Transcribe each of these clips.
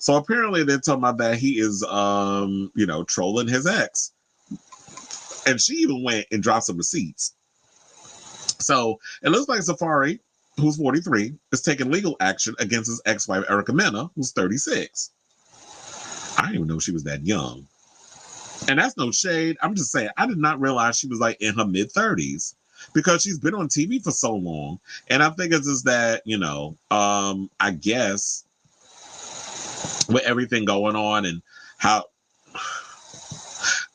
So apparently they're talking about that he is, trolling his ex. And she even went and dropped some receipts. So it looks like Safaree, who's 43, is taking legal action against his ex-wife, Erica Mena, who's 36. I didn't even know she was that young. And that's no shade. I'm just saying, I did not realize she was like in her mid-30s because she's been on TV for so long. And I think it's just that, I guess with everything going on and how,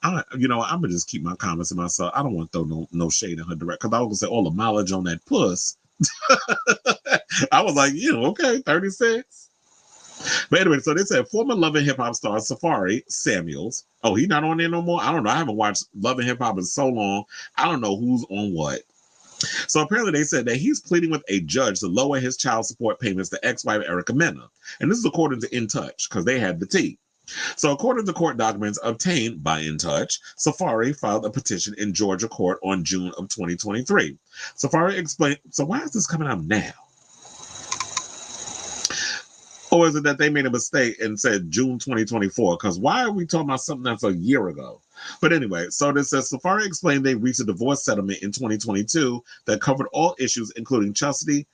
I'm gonna just keep my comments to myself. I don't want to throw no shade in her direct because I was gonna say all the mileage on that puss. I was like, okay, 36. But anyway, so they said former Love and Hip Hop star Safaree Samuels. Oh, he's not on there no more? I don't know. I haven't watched Love and Hip Hop in so long. I don't know who's on what. So apparently they said that he's pleading with a judge to lower his child support payments to ex-wife Erica Mena. And this is according to In Touch, because they had the tea. So according to court documents obtained by In Touch, Safaree filed a petition in Georgia court on June of 2023. Safaree explained, so why is this coming out now? Or is it that they made a mistake and said June 2024? Because why are we talking about something that's a year ago? But anyway, so this says Safaree explained they reached a divorce settlement in 2022 that covered all issues, including custody,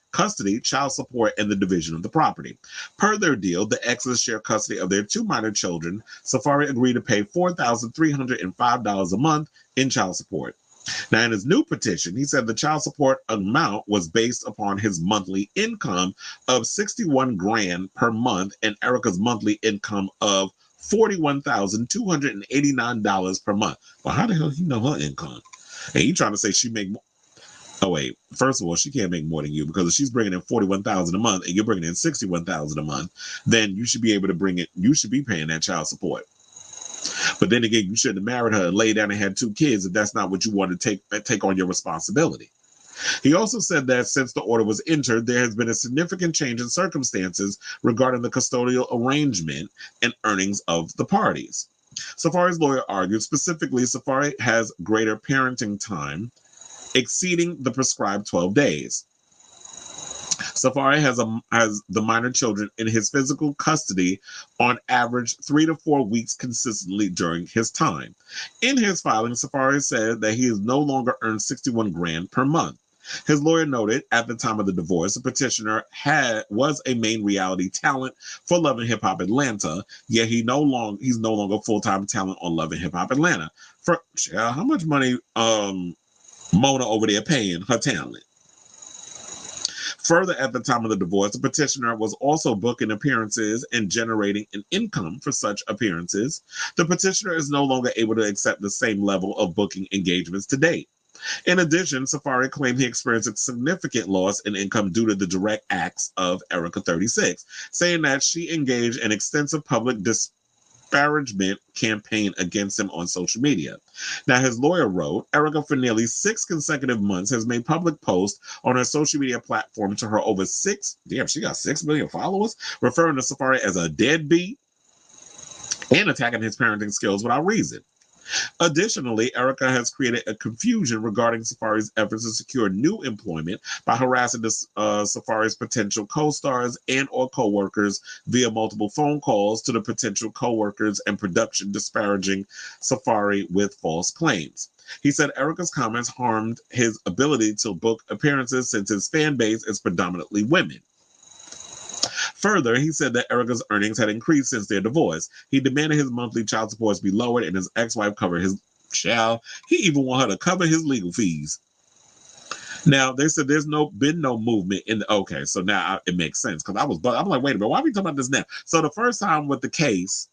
child support, and the division of the property. Per their deal, the exes share custody of their 2 minor children. Safaree agreed to pay $4,305 a month in child support. Now, in his new petition, he said the child support amount was based upon his monthly income of $61,000 per month and Erica's monthly income of $41,289 per month. Well, how the hell do you know her income? And you trying to say she make more? Oh wait, first of all, she can't make more than you because if she's bringing in $41,000 a month and you're bringing in $61,000 a month, then you should be able to bring it. You should be paying that child support. But then again, you shouldn't have married her and laid down and had 2 kids if that's not what you want to take on your responsibility. He also said that since the order was entered, there has been a significant change in circumstances regarding the custodial arrangement and earnings of the parties. Safaree's lawyer argued specifically Safaree has greater parenting time, exceeding the prescribed 12 days. Safaree has the minor children in his physical custody on average 3 to 4 weeks consistently during his time. In his filing, Safaree said that he has no longer earned $61,000 per month. His lawyer noted at the time of the divorce, the petitioner was a main reality talent for Love and Hip Hop Atlanta, yet he's no longer full-time talent on Love and Hip Hop Atlanta. How much money Mona over there paying her talent? Further, at the time of the divorce, the petitioner was also booking appearances and generating an income for such appearances. The petitioner is no longer able to accept the same level of booking engagements to date. In addition, Safaree claimed he experienced a significant loss in income due to the direct acts of Erica 36, saying that she engaged in extensive public disparagement campaign against him on social media. Now, his lawyer wrote, Erica for nearly 6 consecutive months has made public posts on her social media platform to her over she got 6 million followers, referring to Safaree as a deadbeat and attacking his parenting skills without reason. Additionally, Erica has created a confusion regarding Safaree's efforts to secure new employment by harassing Safaree's potential co-stars and or co-workers via multiple phone calls to the potential co-workers and production disparaging Safaree with false claims. He said Erica's comments harmed his ability to book appearances since his fan base is predominantly women. Further, he said that Erica's earnings had increased since their divorce. He demanded his monthly child support be lowered and his ex-wife cover his child. He even wanted her to cover his legal fees. Now, they said there's been no movement in the, okay, so now it makes sense because I'm like, wait a minute, why are we talking about this now? So the first time with the case,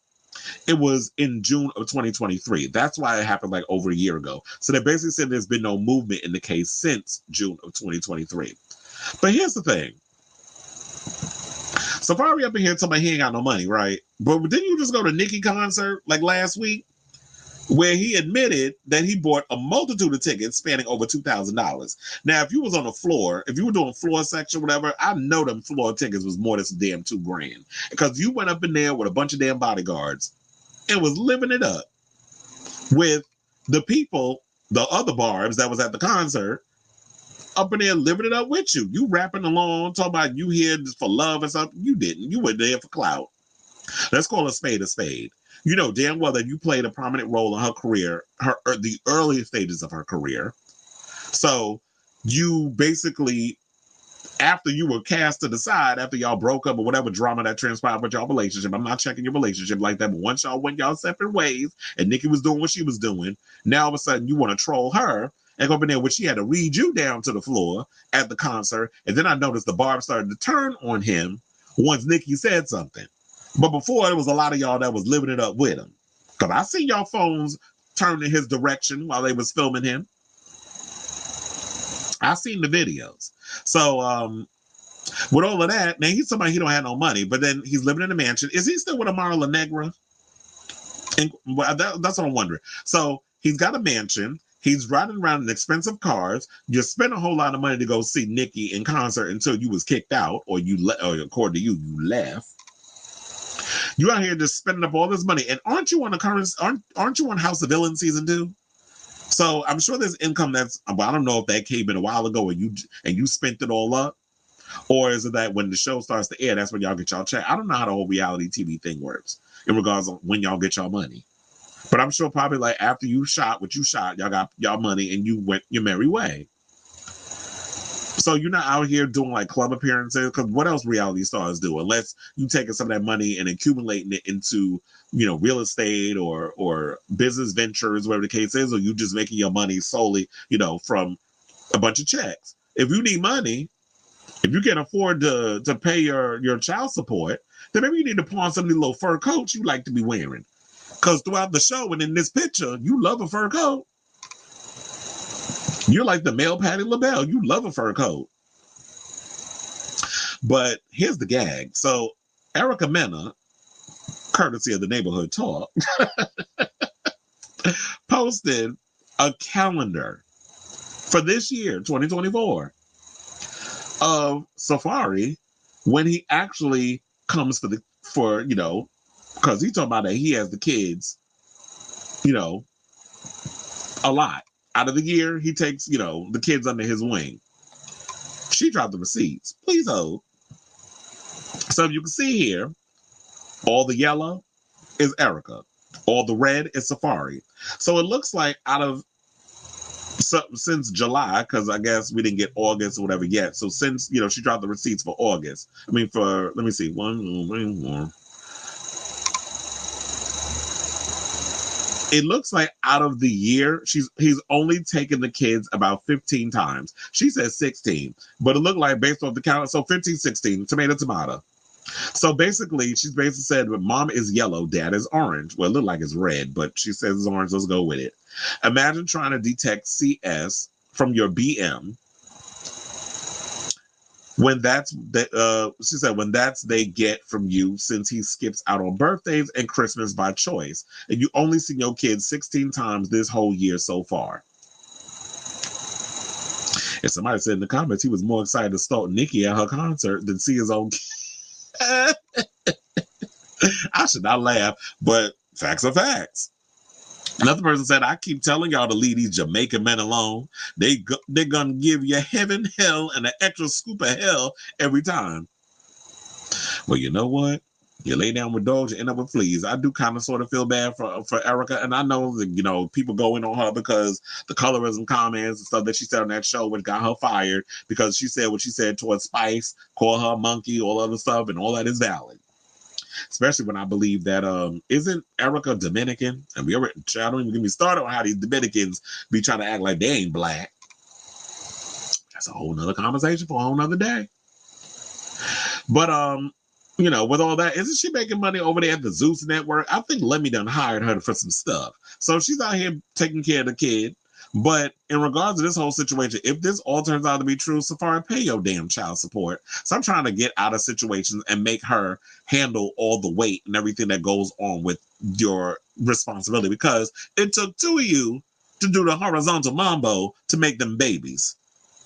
it was in June of 2023. That's why it happened like over a year ago. So they basically said there's been no movement in the case since June of 2023. But here's the thing. Safaree up in here talking about he ain't got no money, right? But didn't you just go to Nicki concert like last week where he admitted that he bought a multitude of tickets spanning over $2,000? Now, if you was on the floor, if you were doing floor section or whatever, I know them floor tickets was more than some damn $2,000 because you went up in there with a bunch of damn bodyguards and was living it up with the people, the other barbs that was at the concert, up in there living it up with you. You rapping along, talking about you here just for love or something. You didn't. You were there for clout. Let's call a spade a spade. You know damn well that you played a prominent role in her career, the early stages of her career. So you basically, after you were cast to the side, after y'all broke up or whatever drama that transpired with y'all relationship, I'm not checking your relationship like that, but once y'all went y'all separate ways and Nikki was doing what she was doing, now all of a sudden you want to troll her and go up in there where she had to read you down to the floor at the concert. And then I noticed the barb started to turn on him once Nikki said something. But before, there was a lot of y'all that was living it up with him. Because I see y'all phones turn in his direction while they was filming him. I seen the videos. So with all of that, now he's somebody he don't have no money, but then he's living in a mansion. Is he still with Amara La Negra? And that's what I'm wondering. So he's got a mansion. He's riding around in expensive cars. You spent a whole lot of money to go see Nikki in concert until you was kicked out, or or according to you, you left. You out here just spending up all this money, and aren't you on aren't you on House of Villains season 2? So I'm sure there's income that's, well, I don't know if that came in a while ago and you spent it all up, or is it that when the show starts to air, that's when y'all get y'all check? I don't know how the whole reality TV thing works in regards to when y'all get y'all money, but I'm sure probably like after you shot what you shot, y'all got y'all money and you went your merry way. So you're not out here doing like club appearances, because what else reality stars do? Unless you taking some of that money and accumulating it into, you know, real estate or business ventures, whatever the case is, or you just making your money solely, you know, from a bunch of checks. If you need money, if you can afford to pay your child support, then maybe you need to pawn some of these little fur coats you like to be wearing. Because throughout the show and in this picture, you love a fur coat. You're like the male Patti LaBelle. You love a fur coat. But here's the gag. So Erica Mena, courtesy of the Neighborhood Talk, posted a calendar for this year, 2024, of Safaree when he actually comes for you know, because he's talking about that he has the kids, you know, a lot. Out of the year, he takes, you know, the kids under his wing. She dropped the receipts. Please hold. So you can see here, all the yellow is Erica. All the red is Safaree. So it looks like since July, because I guess we didn't get August or whatever yet. So since, you know, she dropped the receipts for August. I mean, let me see, one. It looks like out of the year, he's only taken the kids about 15 times. She says 16, but it looked like based off the count, so 15, 16, tomato. So basically, she's basically said, mom is yellow, dad is orange. Well, it looked like it's red, but she says it's orange, let's go with it. Imagine trying to detect CS from your BM when she said when they get from you, since he skips out on birthdays and Christmas by choice, and you only seen your kids 16 times this whole year so far. And somebody said in the comments he was more excited to stalk Nikki at her concert than see his own kid. I should not laugh, but facts are facts. Another person said, I keep telling y'all to leave these Jamaican men alone. They're going to give you heaven, hell, and an extra scoop of hell every time. Well, you know what? You lay down with dogs, you end up with fleas. I do kind of sort of feel bad for Erica. And I know that, you know, people go in on her because the colorism comments and stuff that she said on that show, which got her fired because she said what she said towards Spice, call her a monkey, all other stuff, and all that is valid. Especially when I believe that isn't Erica Dominican? And I don't even get me started on how these Dominicans be trying to act like they ain't black. That's a whole nother conversation for a whole nother day. But you know, with all that, isn't she making money over there at the Zeus Network? I think Lemmy done hired her for some stuff. So she's out here taking care of the kid. But in regards to this whole situation, if this all turns out to be true, Safaree, pay your damn child support. So I'm trying to get out of situations and make her handle all the weight and everything that goes on with your responsibility, because it took two of you to do the horizontal mambo to make them babies.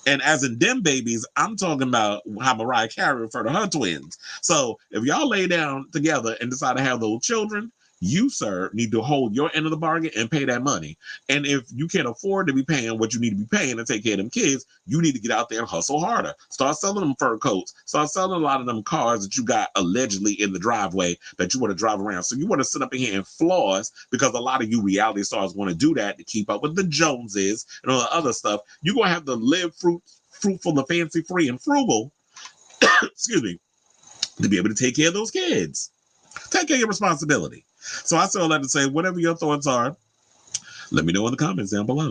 And as in them babies, I'm talking about how Mariah Carey referred to her twins. So if y'all lay down together and decide to have those children, You, sir, need to hold your end of the bargain and pay that money. And if you can't afford to be paying what you need to be paying to take care of them kids, you need to get out there and hustle harder. Start selling them fur coats. Start selling a lot of them cars that you got allegedly in the driveway that you want to drive around. So you want to sit up in here and floss, because a lot of you reality stars want to do that to keep up with the Joneses and all the other stuff. You're going to have to live fruitful and fancy free and frugal, excuse me, to be able to take care of those kids. Take care of your responsibility. So I say all that to say, whatever your thoughts are, let me know in the comments down below.